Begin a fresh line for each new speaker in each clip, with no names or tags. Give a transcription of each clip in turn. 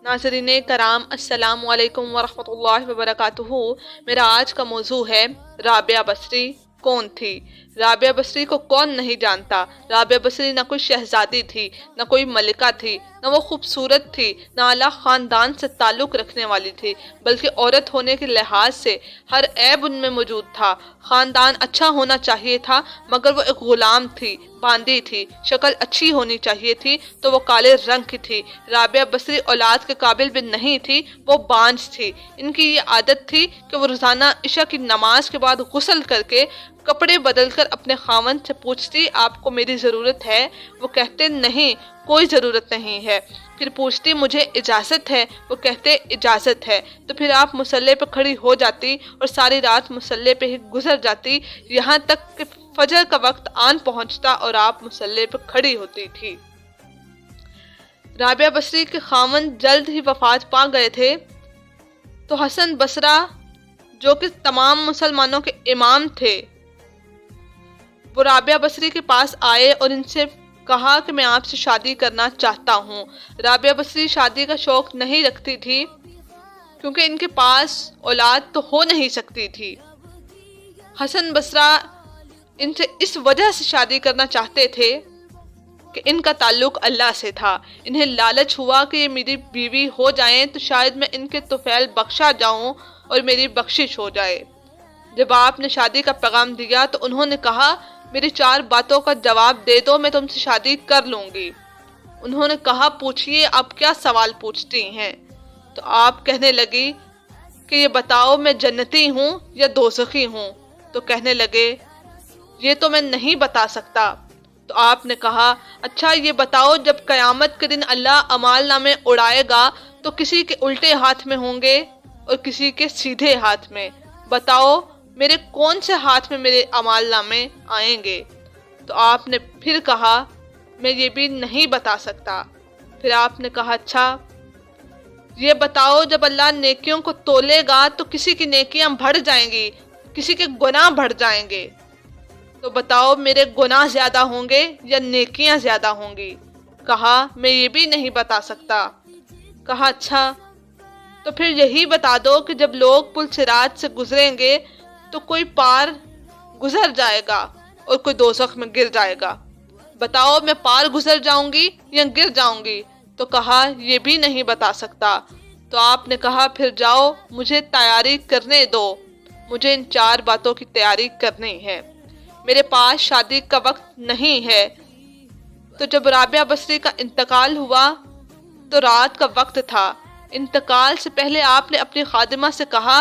नाज़रीन कराम अस्सलाम वालेकुम वरहमतुल्लाहि वबरकातुहू। मेरा आज का मौजू है राबिया बसरी कौन थी। राबिया बसरी को कौन नहीं जानता। राबिया बसरी ना कोई शहजादी थी, ना कोई मलिका थी, ना वो खूबसूरत थी, ना आला ख़ानदान से ताल्लुक़ रखने वाली थी, बल्कि औरत होने के लिहाज से हर ऐब उनमें मौजूद था। ख़ानदान अच्छा होना चाहिए था, मगर वो एक ग़ुलाम थी, बांदी थी। शक्ल अच्छी होनी चाहिए थी तो वो काले रंग की थी। राबिया बसरी औलाद के काबिल भी नहीं थी, वो बांझ थी। इनकी ये आदत थी कि वो रोज़ाना इशा की नमाज के बाद गुस्ल करके कपड़े बदलकर अपने खावंद से पूछती, आपको मेरी ज़रूरत है? वो कहते नहीं, कोई ज़रूरत नहीं है। फिर पूछती, मुझे इजाज़त है? वो कहते इजाज़त है। तो फिर आप मुसल्ले पे खड़ी हो जाती और सारी रात मुसल्ले पे ही गुजर जाती, यहाँ तक कि फजर का वक्त आन पहुँचता और आप मुसल्ले पे खड़ी होती थी। राबिया बसरी के खावंद जल्द ही वफात पा गए थे, तो हसन बसरा जो कि तमाम मुसलमानों के इमाम थे, वो राबिया बसरी के पास आए और इनसे कहा कि मैं आपसे शादी करना चाहता हूँ। राबिया बसरी शादी का शौक नहीं रखती थी, क्योंकि इनके पास औलाद तो हो नहीं सकती थी। हसन बसरा इनसे इस वजह से शादी करना चाहते थे कि इनका ताल्लुक अल्लाह से था। इन्हें लालच हुआ कि ये मेरी बीवी हो जाएं तो शायद मैं इनके तुफैल बख्शा जाऊं और मेरी बख्शिश हो जाए। जब आपने शादी का पैगाम दिया तो उन्होंने कहा, मेरी 4 बातों का जवाब दे दो, मैं तुमसे शादी कर लूँगी। उन्होंने कहा, पूछिए, आप क्या सवाल पूछती हैं? तो आप कहने लगी कि ये बताओ, मैं जन्नती हूँ या दोज़खी हूँ? तो कहने लगे, ये तो मैं नहीं बता सकता। तो आपने कहा, अच्छा ये बताओ, जब क़यामत के दिन अल्लाह अमाल नामे उड़ाएगा तो किसी के उल्टे हाथ में होंगे और किसी के सीधे हाथ में। बताओ, मेरे कौन से हाथ में मेरे अमाल नामे आएंगे? तो आपने फिर कहा, मैं ये भी नहीं बता सकता। फिर आपने कहा, अच्छा ये बताओ, जब अल्लाह नेकियों को तोलेगा तो किसी की नेकियां बढ़ जाएंगी, किसी के गुनाह बढ़ जाएंगे। तो बताओ, मेरे गुनाह ज्यादा होंगे या नेकियां ज्यादा होंगी? कहा, मैं ये भी नहीं बता सकता। कहा, अच्छा तो फिर यही बता दो कि जब लोग पुल सिरात से गुजरेंगे तो कोई पार गुजर जाएगा और कोई दोज़ख में गिर जाएगा। बताओ, मैं पार गुजर जाऊंगी या गिर जाऊंगी? तो कहा, ये भी नहीं बता सकता। तो आपने कहा, फिर जाओ, मुझे तैयारी करने दो, मुझे इन 4 बातों की तैयारी करनी है, मेरे पास शादी का वक्त नहीं है। तो जब राबिया बसरी का इंतकाल हुआ तो रात का वक्त था। इंतकाल से पहले आपने अपनी खादिमा से कहा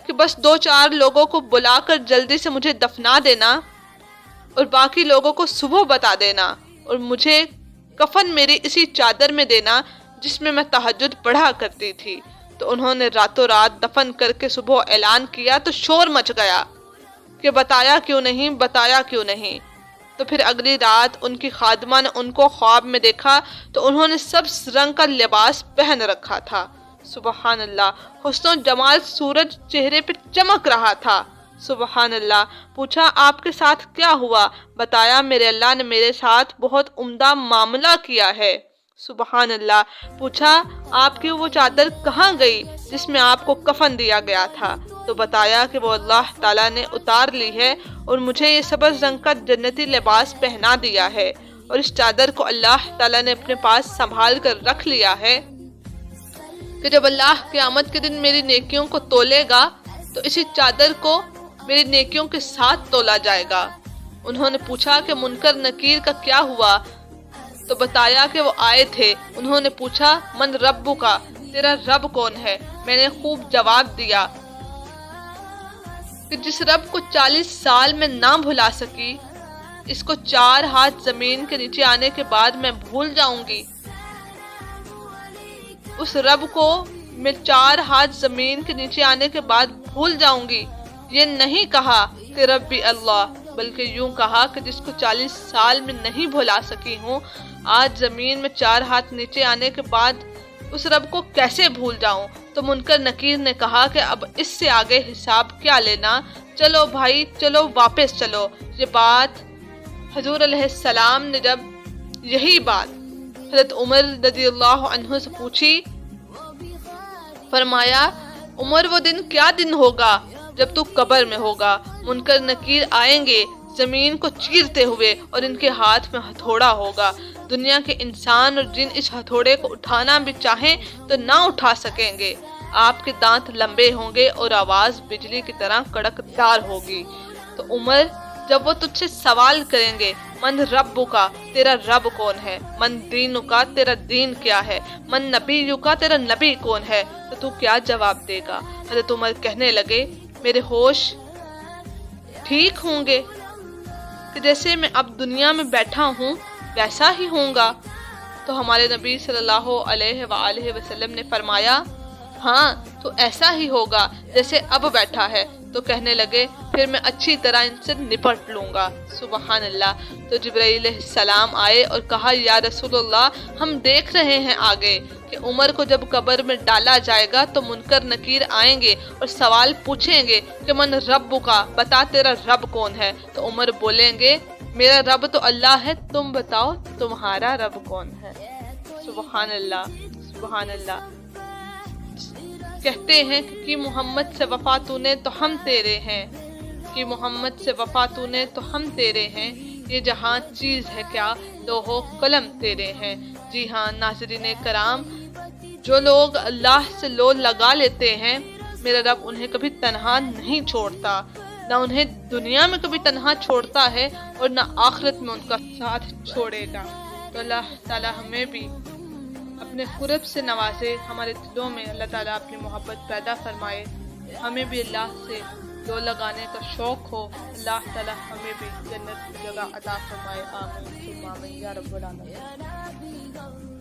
कि बस 2-4 लोगों को बुलाकर जल्दी से मुझे दफना देना और बाकी लोगों को सुबह बता देना, और मुझे कफन मेरी इसी चादर में देना जिसमें मैं तहज्जुद पढ़ा करती थी। तो उन्होंने रातों रात दफन करके सुबह ऐलान किया तो शोर मच गया कि बताया क्यों नहीं, बताया क्यों नहीं। तो फिर अगली रात उनकी खादिमा ने उनको ख्वाब में देखा तो उन्होंने सब्ज रंग का लिबास पहन रखा था। सुबहान अल्लाह, हुस्न जमाल सूरज चेहरे पे चमक रहा था। सुबहान अल्लाह। पूछा, आपके साथ क्या हुआ? बताया, मेरे अल्लाह ने मेरे साथ बहुत उम्दा मामला किया है। सुबहान अल्लाह। पूछा, आपकी वो चादर कहाँ गई जिसमें आपको कफन दिया गया था? तो बताया कि वो अल्लाह ताला ने उतार ली है और मुझे ये सब्ज रंग का जन्नती लिबास पहना दिया है, और इस चादर को अल्लाह ताला ने अपने पास संभाल कर रख लिया है कि जब अल्लाह क़यामत के दिन मेरी नेकियों को तोलेगा तो इसी चादर को मेरी नेकियों के साथ तोला जाएगा। उन्होंने पूछा कि मुनकर नकीर का क्या हुआ? तो बताया कि वो आए थे। उन्होंने पूछा, मन रब्बु का, तेरा रब कौन है? मैंने खूब जवाब दिया कि जिस रब को 40 साल में ना भुला सकी, इसको 4 हाथ जमीन के नीचे आने के बाद मैं भूल जाऊंगी। उस रब को मैं 4 हाथ जमीन के नीचे आने के बाद भूल जाऊंगी। ये नहीं कहा कि रब्बी अल्लाह, बल्कि यूं कहा कि जिसको 40 साल में नहीं भुला सकी हूँ, आज जमीन में 4 हाथ नीचे आने के बाद उस रब को कैसे भूल जाऊं? तो मुनकर नकीर ने कहा कि अब इससे आगे हिसाब क्या लेना, चलो भाई चलो, वापस चलो। ये बात हजूर अलैहिस्सलाम ने जब यही बात हज़रत उमर रज़ियल्लाहु अन्हु से पूछी فرمایا عمر وہ دن کیا دن ہوگا جب تو قبر میں ہوگا، منکر نکیر آئیں گے زمین کو چیرتے ہوئے اور ان کے ہاتھ میں ہتھوڑا ہوگا، دنیا کے انسان اور جن اس ہتھوڑے کو اٹھانا بھی چاہیں تو نہ اٹھا سکیں گے، آپ کے دانت لمبے ہوں گے اور آواز بجلی کی طرح کڑکدار ہوگی۔ تو عمر جب وہ تجھ سے سوال کریں گے من رب کا، تیرا رب کون ہے، من دین کا، تیرا دین کیا ہے، من نبی کا، تیرا نبی کون ہے، تو تو کیا جواب دے گا؟ حضرت عمر کہنے لگے میرے ہوش ٹھیک ہوں گے کہ جیسے میں اب دنیا میں بیٹھا ہوں ویسا ہی ہوں گا۔ تو ہمارے نبی صلی اللہ علیہ وآلہ وسلم نے فرمایا ہاں تو ایسا ہی ہوگا جیسے اب بیٹھا ہے۔ تو کہنے لگے پھر میں اچھی طرح ان سے نپٹ لوں گا۔ سبحان اللہ۔ تو جبرائیل علیہ السلام آئے اور کہا یا رسول اللہ ہم دیکھ رہے ہیں آگے کہ عمر کو جب قبر میں ڈالا جائے گا تو منکر نکیر آئیں گے اور سوال پوچھیں گے کہ من رب کا، بتا تیرا رب کون ہے۔ تو عمر بولیں گے میرا رب تو اللہ ہے، تم بتاؤ تمہارا رب کون ہے۔ سبحان اللہ، سبحان اللہ۔ کہتے ہیں کہ محمد سے وفا تو نے تو ہم تیرے ہیں، کہ محمد سے وفا تو نے تو ہم تیرے ہیں، یہ جہاں چیز ہے کیا لوح و قلم تیرے ہیں۔ جی ہاں ناظرین کرام، جو لوگ اللہ سے لو لگا لیتے ہیں میرا رب انہیں کبھی تنہا نہیں چھوڑتا، نہ انہیں دنیا میں کبھی تنہا چھوڑتا ہے اور نہ آخرت میں ان کا ساتھ چھوڑے گا۔ تو اللہ تعالی ہمیں بھی اپنے قرب سے نوازے، ہمارے دلوں میں اللہ تعالیٰ اپنی محبت پیدا فرمائے، ہمیں بھی اللہ سے دو لگانے کا شوق ہو، اللہ تعالیٰ ہمیں بھی جنت کی جگہ عطا فرمائے۔ آمین ثم آمین یا رب العالمین۔